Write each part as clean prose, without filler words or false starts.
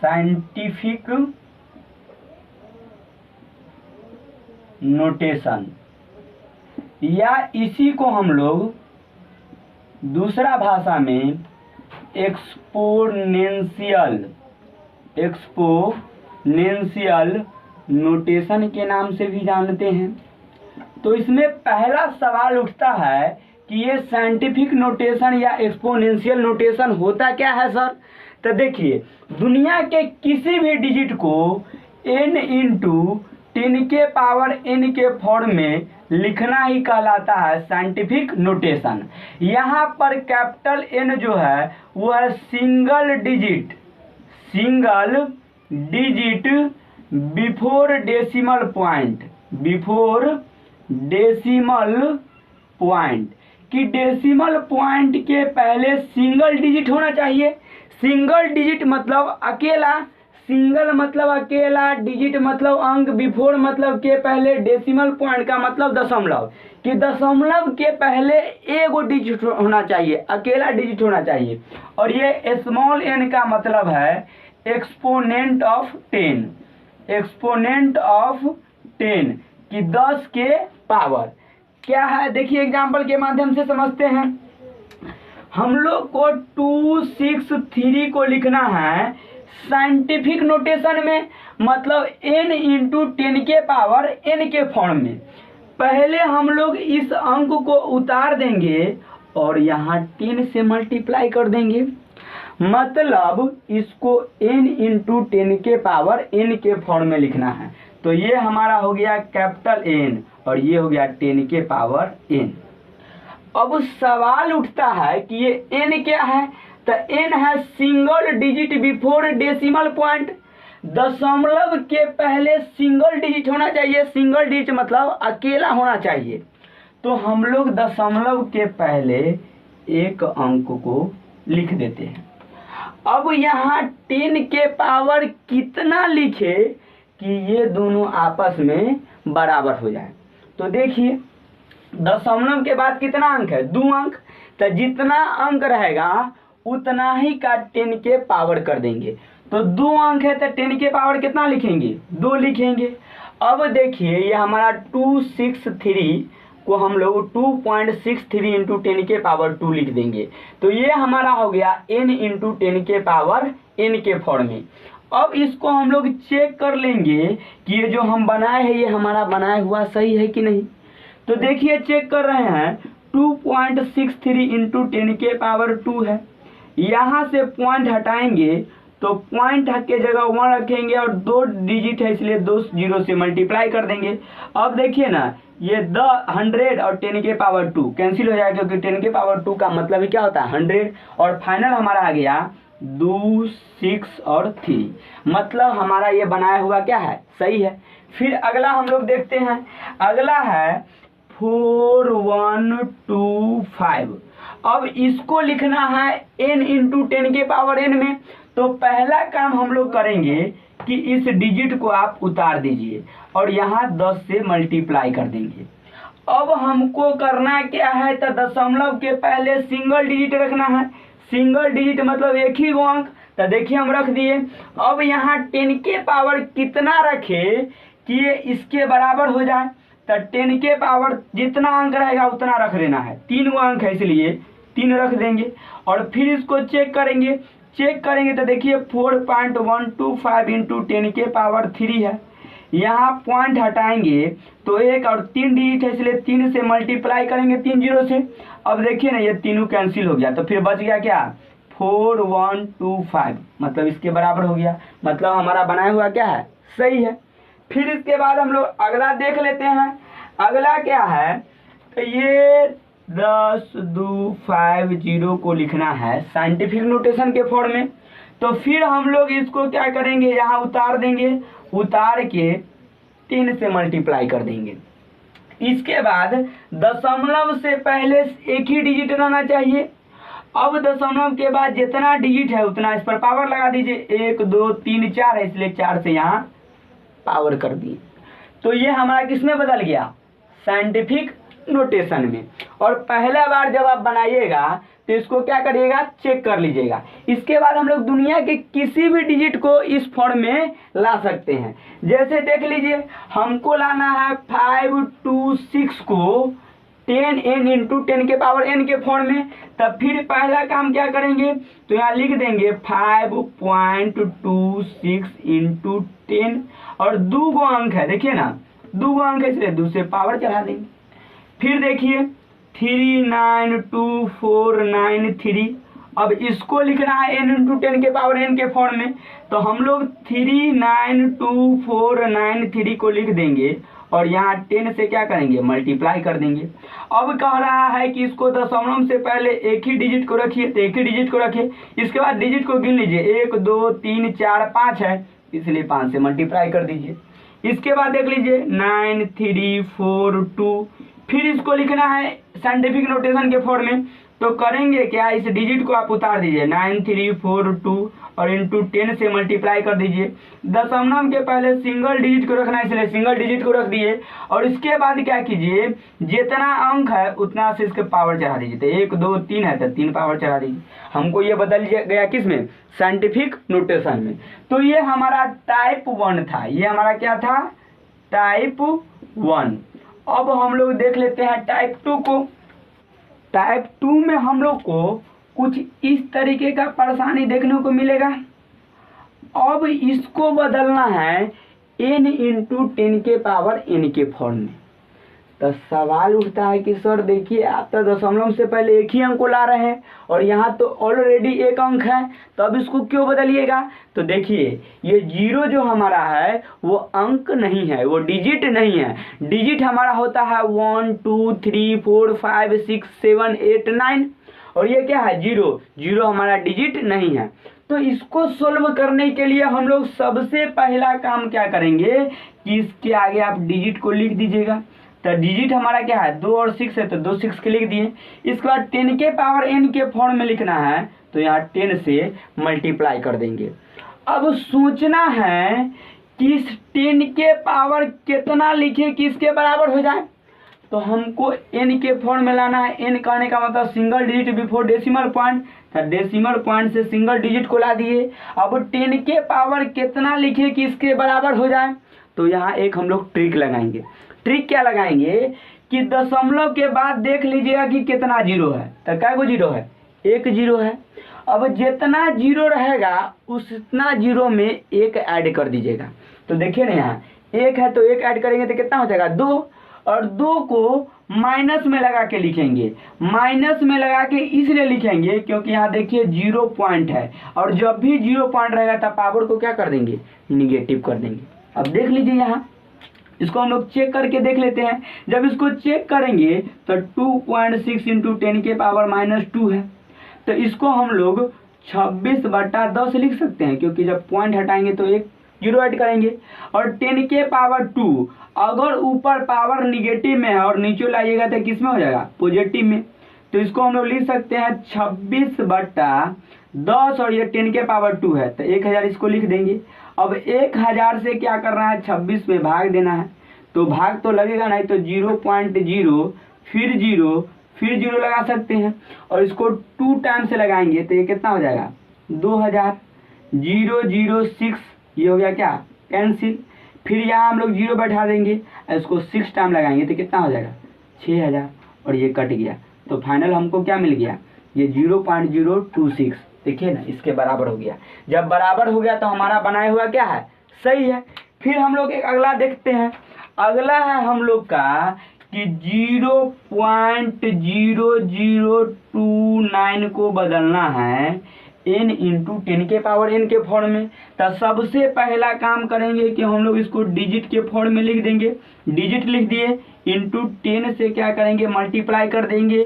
Scientific notation, या इसी को हम लोग दूसरा भाषा में एक्सपोनेंशियल नोटेशन के नाम से भी जानते हैं। तो इसमें पहला सवाल उठता है कि ये साइंटिफिक नोटेशन या एक्सपोनेंशियल नोटेशन होता क्या है सर। तो देखिए, दुनिया के किसी भी डिजिट को n इंटू 10 के पावर n के फॉर्म में लिखना ही कहलाता है साइंटिफिक नोटेशन। यहाँ पर कैपिटल N जो है वो है single digit before decimal point, कि डेसिमल पॉइंट के पहले सिंगल डिजिट होना चाहिए। सिंगल डिजिट मतलब अकेला, सिंगल मतलब अकेला, डिजिट मतलब अंक, बिफोर मतलब के पहले, डेसिमल पॉइंट का मतलब दशमलव, कि दशमलव के पहले एगो डिजिट होना चाहिए, अकेला डिजिट होना चाहिए। और ये स्मॉल n का मतलब है एक्सपोनेंट ऑफ 10, कि 10 के पावर क्या है। देखिए एग्जाम्पल के माध्यम से समझते हैं। हम लोग को 263 को लिखना है साइंटिफिक नोटेशन में, मतलब n इंटू 10 के पावर n के फॉर्म में। पहले हम लोग इस अंक को उतार देंगे और यहाँ 10 से मल्टीप्लाई कर देंगे, मतलब इसको n इंटू 10 के पावर n के फॉर्म में लिखना है। तो ये हमारा हो गया कैपिटल N और ये हो गया 10 के पावर n। अब सवाल उठता है कि ये n क्या है। तो n है single digit before decimal point, दशमलव के पहले सिंगल डिजिट होना चाहिए। सिंगल डिजिट मतलब अकेला होना चाहिए। तो हम लोग दशमलव के पहले एक अंक को लिख देते हैं। अब यहाँ 10 के पावर कितना लिखे कि ये दोनों आपस में बराबर हो जाए। तो देखिए दशमलव के बाद कितना अंक है, 2 अंक। तो जितना अंक रहेगा उतना ही का 10 के पावर कर देंगे। तो 2 अंक है तो 10 के पावर कितना लिखेंगे, 2 लिखेंगे। अब देखिए ये हमारा 263 को हम लोग 2.63 इंटू 10 के पावर 2 लिख देंगे। तो ये हमारा हो गया n इंटू 10 के पावर n के फॉर्म में। अब इसको हम लोग चेक कर लेंगे कि ये जो हम बनाए हैं ये हमारा बनाया हुआ सही है कि नहीं। तो देखिए चेक कर रहे हैं, 2.63 इंटू 10 के पावर 2 है। यहाँ से पॉइंट हटाएंगे तो पॉइंट के जगह 1 रखेंगे और 2 डिजिट है इसलिए 2 जीरो से मल्टीप्लाई कर देंगे। अब देखिए ना, ये 100 और 10 के पावर 2 कैंसिल हो जाएगा, क्योंकि 10 के पावर 2 का मतलब ही क्या होता है 100। और फाइनल हमारा आ गया 2, 6 और 3, मतलब हमारा ये बनाया हुआ क्या है, सही है। फिर अगला हम लोग देखते हैं, अगला है 4125। अब इसको लिखना है n इंटू 10 के पावर n में। तो पहला काम हम लोग करेंगे कि इस डिजिट को आप उतार दीजिए और यहाँ 10 से मल्टीप्लाई कर देंगे। अब हमको करना क्या है, तो दशमलव के पहले सिंगल डिजिट रखना है। सिंगल डिजिट मतलब एक ही अंक। तो देखिए हम रख दिए। अब यहाँ 10 के पावर कितना रखे कि ये इसके बराबर हो जाए। तो 10 के पावर जितना अंक रहेगा उतना रख देना है। 3 अंक है इसलिए 3 रख देंगे और फिर इसको चेक करेंगे। तो देखिए 4.125 इंटू 10 के पावर 3 है। यहाँ पॉइंट हटाएंगे तो 1 और 3 डिजिट है इसलिए 3 से मल्टीप्लाई करेंगे 3 जीरो से। अब देखिए ना, ये तीनों कैंसिल हो गया तो फिर बच गया क्या, 4125, मतलब इसके बराबर हो गया। मतलब हमारा बनाया हुआ क्या है, सही है। फिर इसके बाद हम लोग अगला देख लेते हैं। अगला क्या है, तो ये 10250 को लिखना है साइंटिफिक नोटेशन के फॉर्म में। तो फिर हम लोग इसको क्या करेंगे, यहाँ उतार देंगे, उतार के 3 से मल्टीप्लाई कर देंगे। इसके बाद दशमलव से पहले एक ही डिजिट रहना चाहिए। अब दशमलव के बाद जितना डिजिट है उतना इस पर पावर लगा दीजिए। 1 2 3 4 है इसलिए 4 से यहाँ पावर कर दिए। तो ये हमारा किसमें बदल गया, साइंटिफिक नोटेशन में। और पहला बार जब आप बनाइएगा तो इसको क्या करिएगा, चेक कर लीजिएगा। इसके बाद हम लोग दुनिया के किसी भी डिजिट को इस फॉर्म में ला सकते हैं। जैसे देख लीजिए, हमको लाना है 526 को 10n इंटू 10 के पावर n के फॉर्म में। तब फिर पहला काम क्या करेंगे, तो यहाँ लिख देंगे 5.26 इंटू 10 और 2 गो अंक है, देखिए ना 2 गो अंक है इसलिए 2 से पावर चढ़ा देंगे। फिर देखिए 3924993, अब इसको लिखना है n इंटू 10 के पावर n के फॉर्म में। तो हम लोग 3924993 को लिख देंगे और यहाँ 10 से क्या करेंगे, मल्टीप्लाई कर देंगे। अब कह रहा है कि इसको दशमलव से पहले एक ही डिजिट को रखिए, तो एक ही डिजिट को रखिए। इसके बाद डिजिट को गिन लीजिए, 1 2 3 4 5 है, इसलिए 5 से मल्टीप्लाई कर दीजिए। इसके बाद देख लीजिए 9342, फिर इसको लिखना है साइंटिफिक नोटेशन के फॉर्म में। तो करेंगे क्या, इस डिजिट को आप उतार दीजिए 9342 और इंटू 10 से मल्टीप्लाई कर दीजिए। दशमलव के पहले सिंगल डिजिट को रखना है, इसलिए सिंगल डिजिट को रख दिए। और इसके बाद क्या कीजिए, जितना अंक है उतना से इसके पावर चढ़ा दीजिए। तो 1 2 3 है तो 3 पावर चढ़ा दीजिए। हमको ये बदल गया किस में, साइंटिफिक नोटेशन में। तो ये हमारा टाइप 1 था, ये हमारा क्या था, टाइप 1। अब हम लोग देख लेते हैं टाइप 2 को। टाइप 2 में हम लोग को कुछ इस तरीके का परेशानी देखने को मिलेगा। अब इसको बदलना है n इंटू 10 के पावर n के फॉर्म में। तो सवाल उठता है कि सर देखिए, आप तो दशमलव से पहले एक ही अंक को ला रहे हैं और यहाँ तो ऑलरेडी एक अंक है, तो अब इसको क्यों बदलिएगा। तो देखिए, ये 0 जो हमारा है वो अंक नहीं है, वो डिजिट नहीं है। डिजिट हमारा होता है 1 2 3 4 5 6 7 8 9, और ये क्या है, 0। 0 हमारा डिजिट नहीं है। तो इसको सोल्व करने के लिए हम लोग सबसे पहला काम क्या करेंगे कि इसके आगे आप डिजिट को लिख दीजिएगा। तो डिजिट हमारा क्या है, 2 और 6 है, तो 2 6 के लिख दिए। इसके बाद 10 के पावर n के फॉर्म में लिखना है, तो यहाँ 10 से मल्टीप्लाई कर देंगे। अब सोचना है कि इस 10 के पावर कितना लिखे कि इसके बराबर हो जाए। तो हमको n के फॉर्म में लाना है। n कहने का मतलब single digit before decimal point, तो डेसिमल पॉइंट से सिंगल डिजिट को ला दिए। अब 10 के पावर कितना लिखे कि इसके बराबर हो जाए। तो यहाँ एक हम लोग ट्रिक लगाएंगे। ट्रिक क्या लगाएंगे कि दशमलव के बाद देख लीजिएगा कि कितना 0 है। तो क्या को 0 है, 1 0 है। अब जितना 0 रहेगा उतना 0 में 1 ऐड कर दीजिएगा। तो देखिए ना, यहाँ 1 है तो 1 ऐड करेंगे तो कितना हो जाएगा, 2। और 2 को माइनस में लगा के लिखेंगे। माइनस में लगा के इसलिए लिखेंगे क्योंकि यहाँ देखिए 0 पॉइंट है, और जब भी 0 पॉइंट रहेगा तब पावर को क्या कर देंगे, निगेटिव कर देंगे। अब देख लीजिए, यहाँ इसको हम लोग चेक करके देख लेते हैं। जब इसको चेक करेंगे तो 2.6 इंटू 10 के पावर -2 है। तो इसको हम लोग 26/10 लिख सकते हैं, क्योंकि जब पॉइंट हटाएंगे तो एक 0 ऐड करेंगे। और 10 के पावर 2, अगर ऊपर पावर निगेटिव में है और नीचे लाइएगा तो किस में हो जाएगा, पॉजिटिव में। तो इसको हम लोग लिख सकते हैं 26/10, और ये 10 के पावर 2 है तो 1000 इसको लिख देंगे। अब 1000 से क्या करना है, 26 में भाग देना है। तो भाग तो लगेगा नहीं, तो 0.0 फिर 0 फिर 0 लगा सकते हैं, और इसको 2 टाइम से लगाएंगे तो ये कितना हो जाएगा, 2000। 006, ये हो गया क्या, कैंसिल। फिर यहाँ हम लोग 0 बैठा देंगे, इसको 6 टाइम लगाएंगे तो कितना हो जाएगा, 6000, और ये कट गया। तो फाइनल हमको क्या मिल गया, ये 0.026। देखिए ना, इसके बराबर हो गया। जब बराबर हो गया तो हमारा बनाया हुआ क्या है, सही है। फिर हम लोग एक अगला देखते हैं। अगला है हम लोग का कि 0.0029 को बदलना है n इंटू 10 के पावर n के फॉर्म में। तो सबसे पहला काम करेंगे कि हम लोग इसको डिजिट के फॉर्म में लिख देंगे। डिजिट लिख दिए, इंटू 10 से क्या करेंगे, मल्टीप्लाई कर देंगे,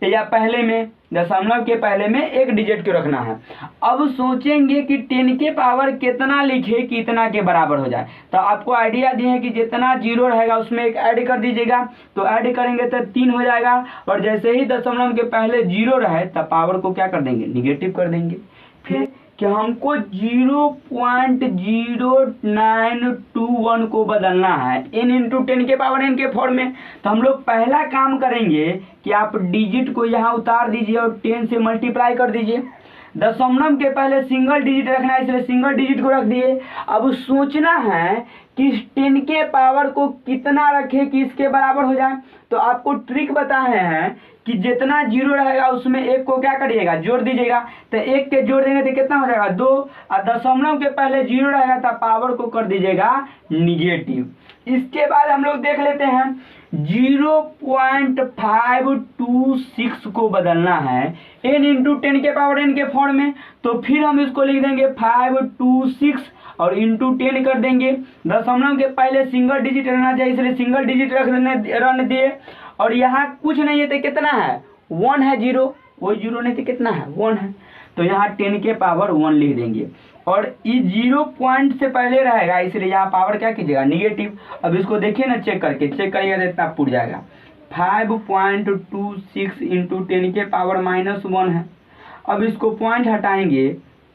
या पहले में दशमलव के पहले में एक डिजिट को रखना है। अब सोचेंगे कि 10 के पावर कितना लिखे कि इतना के बराबर हो जाए। तो आपको आइडिया दिए हैं कि जितना 0 रहेगा उसमें एक ऐड कर दीजिएगा। तो ऐड करेंगे तो 3 हो जाएगा, और जैसे ही दशमलव के पहले 0 रहे तब पावर को क्या कर देंगे, निगेटिव कर देंगे। फिर कि हमको 0.0921 को बदलना है n इंटू 10 के पावर n के फॉर्म में। तो हम लोग पहला काम करेंगे कि आप डिजिट को यहाँ उतार दीजिए और 10 से मल्टीप्लाई कर दीजिए। दशमलव के पहले सिंगल डिजिट रखना है, इसलिए सिंगल डिजिट को रख दिए। अब सोचना है कि 10 के पावर को कितना रखें कि इसके बराबर हो जाए। तो आपको ट्रिक बता रहे हैं कि जितना जीरो रहेगा उसमें एक को क्या करिएगा, जोड़ दीजिएगा। तो एक के जोड़ देंगे तो कितना हो जाएगा 2, और दशमलव के पहले जीरो रहेगा तो पावर को कर दीजिएगा निगेटिव। इसके बाद हम लोग देख लेते हैं 0.526 को बदलना है n इंटू 10 के पावर n के फॉर्म में। तो फिर हम इसको लिख देंगे 526 और इंटू 10 कर देंगे। दशमलव के पहले सिंगल डिजिट रहना चाहिए, इसलिए सिंगल डिजिट रहने दिए। और यहाँ कुछ नहीं है तो कितना है 1 है, जीरो, कोई जीरो नहीं तो कितना है 1 है। तो यहाँ 10 के पावर 1 लिख देंगे और ये 0 पॉइंट से पहले रहेगा, इसलिए यहाँ पावर क्या कीजिएगा निगेटिव। अब इसको देखिए ना, चेक करिएगा तो इतना पुट जाएगा। 5.26 इंटू 10 के पावर -1 है। अब इसको पॉइंट हटाएंगे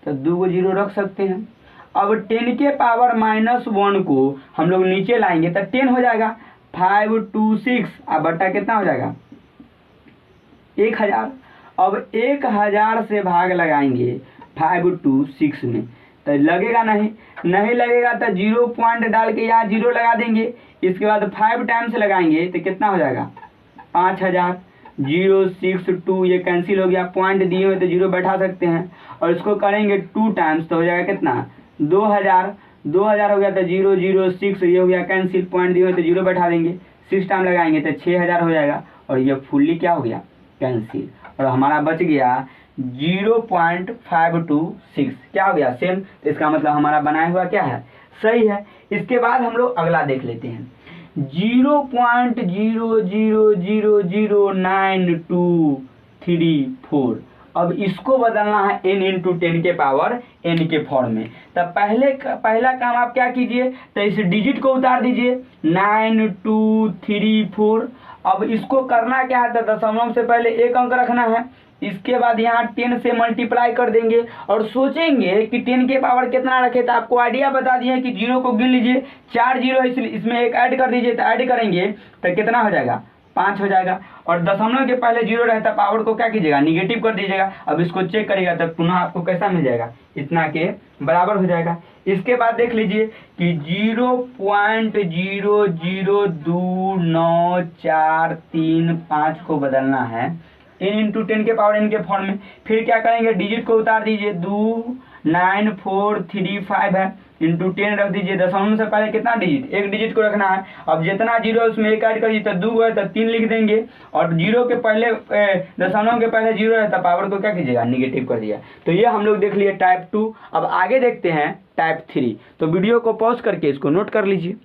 तो 2 जीरो रख सकते हैं। अब 10 के पावर -1 को हम लोग नीचे लाएंगे तो 10 हो जाएगा। 526 अब बट्टा कितना हो जाएगा 1000। अब 1000 से भाग लगाएंगे 526 में तो लगेगा नहीं लगेगा तो 0 पॉइंट डाल के यहाँ 0 लगा देंगे। इसके बाद 5 टाइम्स लगाएंगे तो कितना हो जाएगा 5000। 062 ये कैंसिल हो गया, पॉइंट दिए हुए तो 0 बैठा सकते हैं। और इसको करेंगे 2 टाइम्स तो हो जाएगा कितना 2000 हो गया तो 006 ये हो गया कैंसिल, पॉइंट दिए हुए तो 0 बैठा देंगे। 6 टाइम लगाएंगे तो 6000 हो जाएगा और ये फुल्ली क्या हो गया कैंसिल। और हमारा बच गया 0.526 क्या हो गया सेम। तो इसका मतलब हमारा बनाया हुआ क्या है सही है। इसके बाद हम लोग अगला देख लेते हैं 0.000924। अब इसको बदलना है n इंटू 10 के पावर n के फॉर्म में। तब पहला काम आप क्या कीजिए तो इस डिजिट को उतार दीजिए 9234। अब इसको करना क्या है तो दशमलव से पहले एक अंक रखना है। इसके बाद यहाँ 10 से मल्टीप्लाई कर देंगे और सोचेंगे कि 10 के पावर कितना रखे। तो आपको आइडिया बता दिए कि 0 को गिन लीजिए, 4 जीरो इसलिए इसमें एक ऐड कर दीजिए। तो ऐड करेंगे तो कितना हो जाएगा 5 हो जाएगा। और दशमलव के पहले 0 रहता पावर को क्या कीजिएगा निगेटिव कर दीजिएगा। अब इसको चेक करिएगा तब पुनः आपको कैसा मिल जाएगा इतना के बराबर हो जाएगा। इसके बाद देख लीजिए कि 0.002943 को बदलना है n इंटू 10 के पावर n के फॉर्म में। फिर क्या करेंगे डिजिट को उतार दीजिए 29435 है, इंटू 10 रख दीजिए। दशमलव से पहले कितना डिजिट एक डिजिट को रखना है। अब जितना जीरो है उसमें एक ऐड करिए तो 2 है तो 3 लिख देंगे। और जीरो के पहले दशमलव के पहले 0 है तो पावर को क्या कीजिएगा निगेटिव कर दिया। तो ये हम लोग देख लिए टाइप 2। अब आगे देखते हैं टाइप 3। तो वीडियो को पॉज करके इसको नोट कर लीजिए।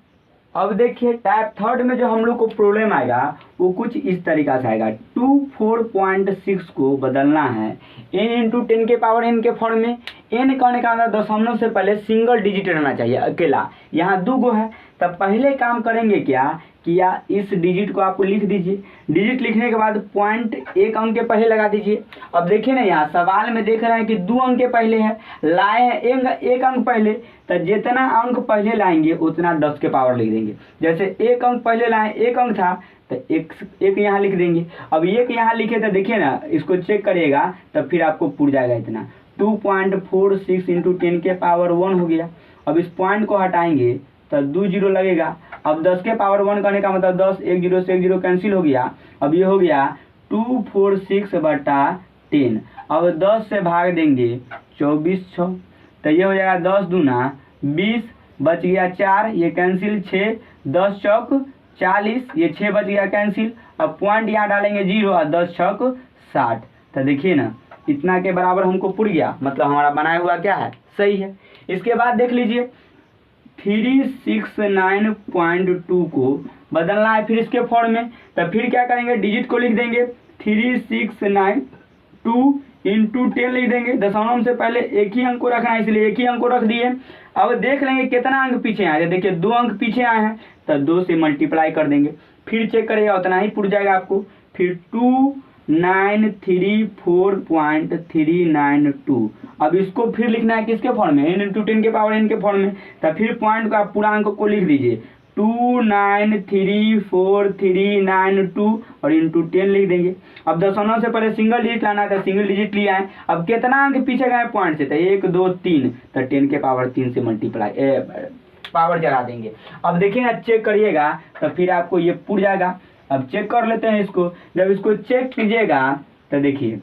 अब देखिए टाइप 3 में जो हम लोग को प्रॉब्लम आएगा वो कुछ इस तरीका से आएगा। 24.6 को बदलना है n इंटू 10 के पावर n के फॉर्म में। n करने का मतलब दशमलव से पहले सिंगल डिजिट रहना चाहिए अकेला, यहाँ 2 गो है। तब पहले काम करेंगे क्या कि या इस डिजिट को आप लिख दीजिए। डिजिट लिखने के बाद पॉइंट एक अंक के पहले लगा दीजिए। अब देखिए ना यहाँ सवाल में देख रहे हैं कि 2 अंक के पहले है, लाए हैं एक अंक पहले। तो जितना अंक पहले लाएंगे उतना 10 के पावर लिख देंगे। जैसे एक अंक पहले लाए, एक अंक था तो एक यहाँ लिख देंगे। अब एक यहाँ लिखे तो देखिए ना इसको चेक करिएगा तब फिर आपको पुर जाएगा इतना 2.46 इंटू 10 के पावर 1 हो गया। अब इस पॉइंट को हटाएंगे तो 2 जीरो लगेगा। अब 10 के पावर 1 करने का मतलब 10, 1 जीरो से 1 जीरो कैंसिल हो गया। अब ये हो गया 246/10। अब 10 से भाग देंगे 24 6 तो ये हो जाएगा 10 दूना 20, बच गया 4 ये कैंसिल 6, 10 चौक 40 ये 6 बच गया कैंसिल। अब पॉइंट यहाँ डालेंगे 0 और 10 छक 60। तो देखिए ना इतना के बराबर हमको पुर गया, मतलब हमारा बनाया हुआ क्या है सही है। इसके बाद देख लीजिए 369.2 को बदलना है फिर इसके फॉर्म में। तो फिर क्या करेंगे डिजिट को लिख देंगे 3692 इंटू 10 लिख देंगे। दशमलव से पहले एक ही अंक को रखना है इसलिए एक ही अंक को रख दिए। अब देख लेंगे कितना अंक पीछे आए। देखिए 2 अंक पीछे आए हैं तो 2 से मल्टीप्लाई कर देंगे। फिर चेक करिएगा उतना ही पुर जाएगा आपको। फिर 934.392। अब इसको फिर लिखना है किसके फॉर्म में, n इंटू 10 के पावर n के फॉर्म में। तब फिर पॉइंट का पूरा अंक को लिख दीजिए 2934.392 और इंटू 10 लिख देंगे। अब दशमलव से पहले सिंगल डिजिट लाना है तो सिंगल डिजिट लिया है। अब कितना अंक पीछे गए पॉइंट से, तो 1 2 3, तो 10 के पावर 3 से मल्टीप्लाई पावर चढ़ा देंगे। अब देखिए ना, चेक करिएगा तो फिर आपको ये पूछ जाएगा। अब चेक कर लेते हैं इसको। जब इसको चेक कीजिएगा तो देखिए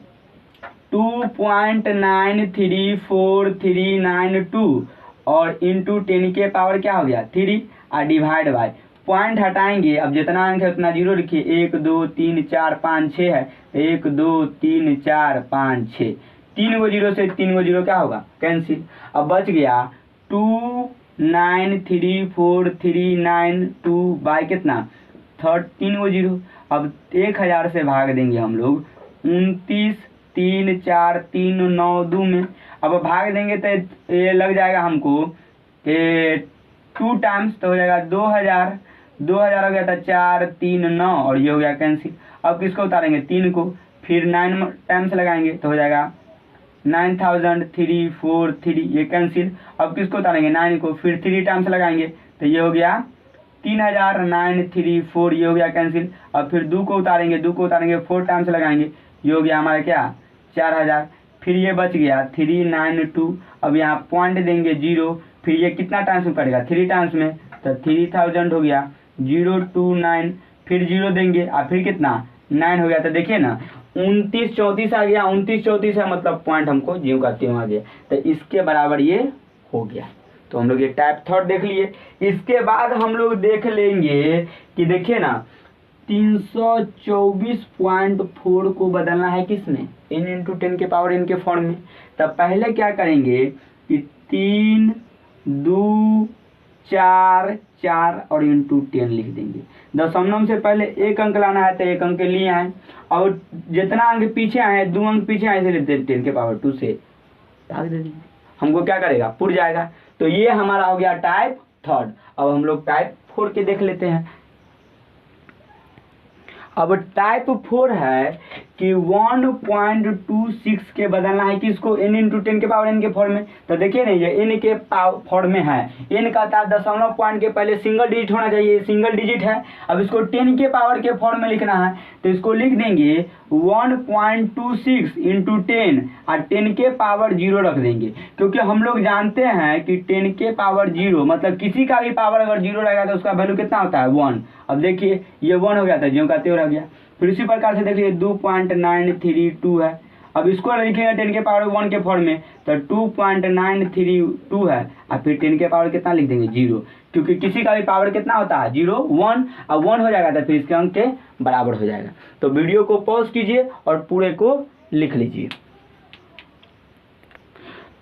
2.934392 और इंटू 10 के पावर क्या हो गया 3 और डिवाइड बाय पॉइंट हटाएंगे। अब जितना अंक है उतना जीरो लिखिए। 1 2 3 4 5 6 है, 1 2 3 4 5 6, 3 गो जीरो से 3 गो जीरो क्या होगा कैंसिल। अब बच गया 2934392 बाय कितना 3 गो जीरो। अब 1000 से भाग देंगे हम लोग 29 3 4 3 9 2 में। अब भाग देंगे तो ये लग जाएगा हमको 2 टाइम्स, तो हो जाएगा 2000 हो गया था 4 3 9 और ये हो गया कैंसिल। अब किसको उतारेंगे 3 को, फिर 9 टाइम्स लगाएंगे तो हो जाएगा 9343, ये कैंसिल। अब किसको उतारेंगे 9 को, फिर 3 टाइम्स लगाएंगे तो ये हो गया 3934, ये हो गया कैंसिल। अब फिर 2 को उतारेंगे 4 टाइम्स लगाएंगे, ये हो गया हमारा क्या 4000। फिर ये बच गया 392। अब यहाँ पॉइंट देंगे 0, फिर ये कितना टाइम्स में पड़ेगा 3 टाइम्स में, तो 3000 हो गया 029। फिर 0 देंगे और फिर कितना 9 हो गया। तो देखिए ना 29 34 आ गया, 29 34 है मतलब पॉइंट हमको ज्यों का त्यों आ गया, तो इसके बराबर ये हो गया। तो हम लोग ये टाइप थर्ड देख लिए। इसके बाद हम लोग देख लेंगे कि देखिए ना 324.4 को बदलना है किसमें n इंटू 10 के पावर n के फॉर्म में। तब पहले क्या करेंगे कि 3 2 4 4 और इंटू 10 लिख देंगे। दशमलव से पहले एक अंक लाना है तो एक अंक लिए हैं, और जितना अंक पीछे आए 2 अंक पीछे आए इसलिए 10 के पावर 2 से भाग दे देंगे। हमको क्या करेगा पुर जाएगा। तो ये हमारा हो गया टाइप थर्ड। अब हम लोग टाइप 4 के देख लेते हैं। अब टाइप 4 है कि 1.26 के बदलना है किसको n इंटू 10 के पावर n के फॉर्म में। तो देखिए ना ये n के फॉर्म में है, n का था दशमलव पॉइंट के पहले सिंगल डिजिट होना चाहिए, सिंगल डिजिट है। अब इसको 10 के पावर के फॉर्म में लिखना है तो इसको लिख देंगे 1.26 इंटू 10 और 10 के पावर 0 रख देंगे, क्योंकि हम लोग जानते हैं कि 10 के पावर 0 मतलब किसी का भी पावर अगर 0 रहेगा तो उसका वैल्यू कितना होता है 1। अब देखिए ये 1 हो गया था ज्यों का त्यों रह गया। फिर इसी प्रकार से देखिए 2.932 है। अब इसको लिखेंगे 10 के पावर 1 के फॉर्म में तो 2.932 है, और फिर 10 के पावर कितना लिख देंगे 0, क्योंकि किसी का भी पावर कितना होता है 0 1, अब 1 हो जाएगा तो फिर इसके अंक के बराबर हो जाएगा। तो वीडियो को पॉज कीजिए और पूरे को लिख लीजिए।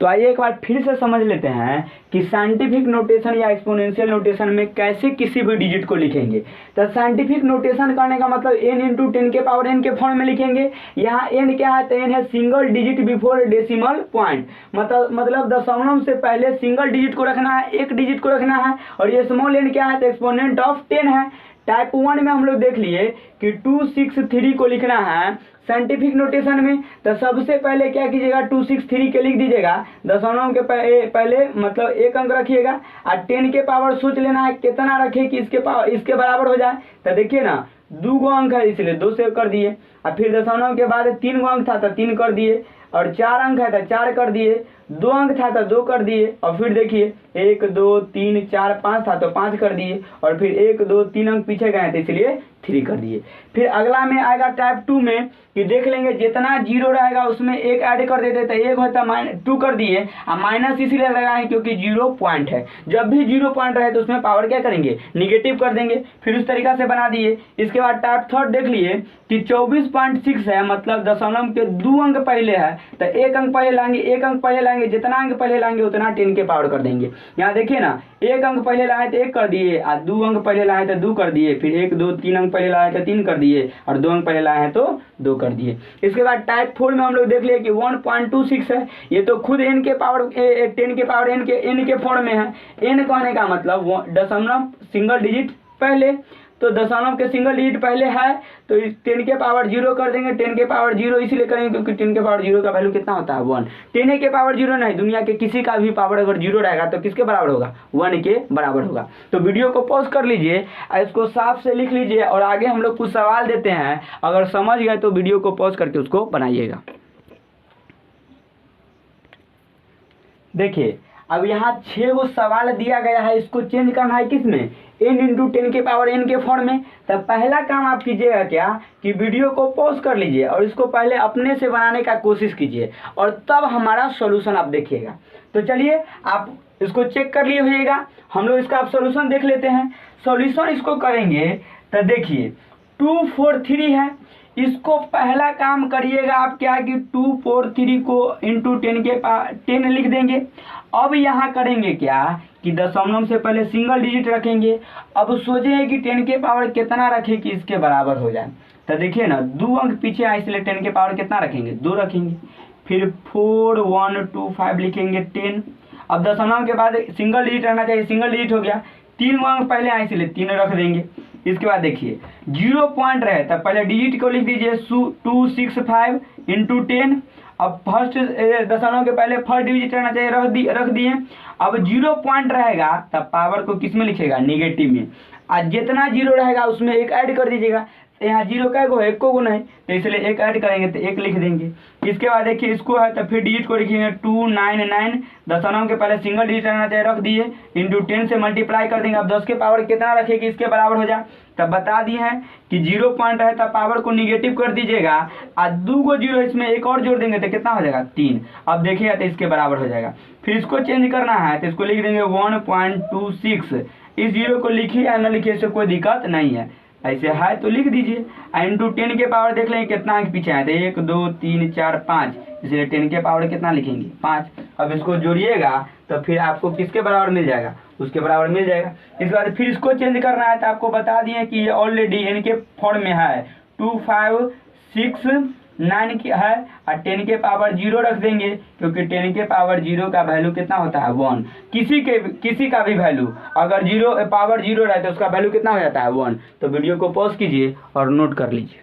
तो आइए एक बार फिर से समझ लेते हैं कि साइंटिफिक नोटेशन या एक्सपोनेंशियल नोटेशन में कैसे किसी भी डिजिट को लिखेंगे। तो साइंटिफिक नोटेशन करने का मतलब n इंटू 10 के पावर n के फॉर्म में लिखेंगे। यहाँ n क्या है तो n है single digit before decimal point, मतलब दशमलव से पहले सिंगल डिजिट को रखना है, एक डिजिट को रखना है। और ये स्मॉल n क्या है तो एक्सपोनेंट ऑफ 10 है। टाइप 1 में हम लोग देख लिए कि 263 को लिखना है साइंटिफिक नोटेशन में। तो सबसे पहले क्या कीजिएगा 263 के लिख दीजिएगा, दशमलव के पहले मतलब एक अंक रखिएगा, और 10 के पावर सोच लेना है कितना रखे कि इसके बराबर हो जाए। तो देखिए ना 2 गो अंक है इसलिए 2 से कर दिए, और फिर दशमलव के बाद 3 गो अंक था तो 3 कर दिए, और 4 अंक है तो 4 कर दिए, 2 अंक था तो 2 कर दिए, और फिर देखिए 1 2 3 4 5 था तो 5 कर दिए, और फिर 1 2 3 अंक पीछे गए थे इसलिए 3 कर दिए। फिर अगला में आएगा टाइप 2 में कि देख लेंगे जितना 0 रहेगा उसमें 1 ऐड कर देते तो 1 होता 2 कर दिए, और माइनस इसलिए लगाए क्योंकि 0 पॉइंट है। जब भी 0 पॉइंट रहे तो उसमें पावर क्या करेंगे निगेटिव कर देंगे। फिर उस तरीका से बना दिए। इसके बाद टाइप थर्ड देख लिए कि 24.6 है, मतलब दशमलव के 2 अंक पहले है तो 1 अंक पहले लाएंगे, 1 अंक पहले लाएंगे, जितना अंक पहले लाएंगे उतना 10 के पावर कर देंगे। यहाँ देखिए ना 1 अंक पहले लाए तो 1 कर दिए, और 2 अंक पहले लाए तो 2 कर दिए, फिर 1 2 3 अंक पहले लाए तो 3 कर दिए, और 2 अंक पहले लाए हैं तो 2 कर दिए। इसके बाद टाइप 4 में हम लोग देख लिए कि 1.26 है, ये तो खुद n के पावर 10 के पावर n के फॉर्म में है। n कहने का मतलब दशमलव सिंगल डिजिट पहले, तो दशमलव के सिंगल डिजिट पहले है तो 10 के पावर 0 कर देंगे। 10 के पावर 0 इसलिए करेंगे क्योंकि 10 के पावर 0 का वैल्यू कितना होता है 1। 10 के पावर 0 नहीं, दुनिया के किसी का भी पावर अगर 0 रहेगा तो किसके बराबर होगा, 1 के बराबर होगा। तो वीडियो को पॉज कर लीजिए, इसको साफ से लिख लीजिए और आगे हम लोग कुछ सवाल देते हैं। अगर समझ गए तो वीडियो को पॉज करके उसको बनाइएगा। देखिए अब यहाँ 6 गो सवाल दिया गया है, इसको चेंज करना है किसमें, n इंटू 10 के पावर n के फॉर्म में। तब पहला काम आप कीजिएगा क्या कि वीडियो को पॉज कर लीजिए और इसको पहले अपने से बनाने का कोशिश कीजिए और तब हमारा सॉल्यूशन आप देखिएगा। तो चलिए आप इसको चेक कर लिए होइएगा, हम लोग इसका आप सॉल्यूशन देख लेते हैं। सॉल्यूशन इसको करेंगे तो देखिए 2 4 3 है, इसको पहला काम करिएगा आप क्या कि 2 4 3 को इंटू 10 के 10 लिख देंगे। अब यहाँ करेंगे क्या कि दशमलव से पहले सिंगल डिजिट रखेंगे। अब सोचेंगे कि 10 के पावर कितना रखें कि इसके बराबर हो जाए। तो देखिए ना 2 अंक पीछे आए इसलिए 10 के पावर कितना रखेंगे, 2 रखेंगे। फिर 4 1 2 5 लिखेंगे 10। अब दशमलव के बाद सिंगल डिजिट रहना चाहिए, सिंगल डिजिट हो गया। 3 अंक पहले आए इसलिए 3 रख देंगे। इसके बाद देखिए 0 पॉइंट रहे तब पहले डिजिट को लिख दीजिए 265 इंटू 10। अब फर्स्ट दशमलव के पहले फर्स्ट डिजिट रहना चाहिए, रख दिए। अब 0 पॉइंट रहेगा तब पावर को किस में लिखेगा, निगेटिव में। आज जितना 0 रहेगा उसमें 1 ऐड कर दीजिएगा। तो यहाँ 0 का गो है, 1 को नहीं, तो इसलिए 1 ऐड करेंगे तो 1 लिख देंगे। इसके बाद देखिए इसको है तो फिर डिजिट को लिखेंगे 299, दशमलव के पहले सिंगल डिजिट रहना चाहिए, रख दिए। इंटू 10 से मल्टीप्लाई कर देंगे। अब 10 के पावर कितना रखेगी इसके बराबर हो जाए, तब बता दिए हैं कि 0 पॉइंट है तब पावर को निगेटिव कर दीजिएगा। आज 2 को 0 इसमें 1 और जोड़ देंगे तो कितना हो जाएगा 3। अब देखिएगा तो इसके बराबर हो जाएगा। फिर इसको चेंज करना है तो इसको लिख देंगे 1.26। इस 0 को लिखिए या न लिखिए इससे कोई दिक्कत नहीं है, ऐसे है तो लिख दीजिए। इंटू 10 के पावर देख लेंगे कितना अंक पीछे आए थे, 1 2 3 4 5, इसलिए 10 के पावर कितना लिखेंगे 5। अब इसको जोड़िएगा तो फिर आपको किसके बराबर मिल जाएगा, उसके बराबर मिल जाएगा। इसके बाद फिर इसको चेंज करना है तो आपको बता दिए कि ये ऑलरेडी n के फॉर्म में है, 2 5 6 9 की है और 10 के पावर 0 रख देंगे क्योंकि 10 के पावर 0 का वैल्यू कितना होता है 1। किसी का भी वैल्यू अगर 0 पावर 0 रहे तो उसका वैल्यू कितना हो जाता है 1। तो वीडियो को पॉज कीजिए और नोट कर लीजिए।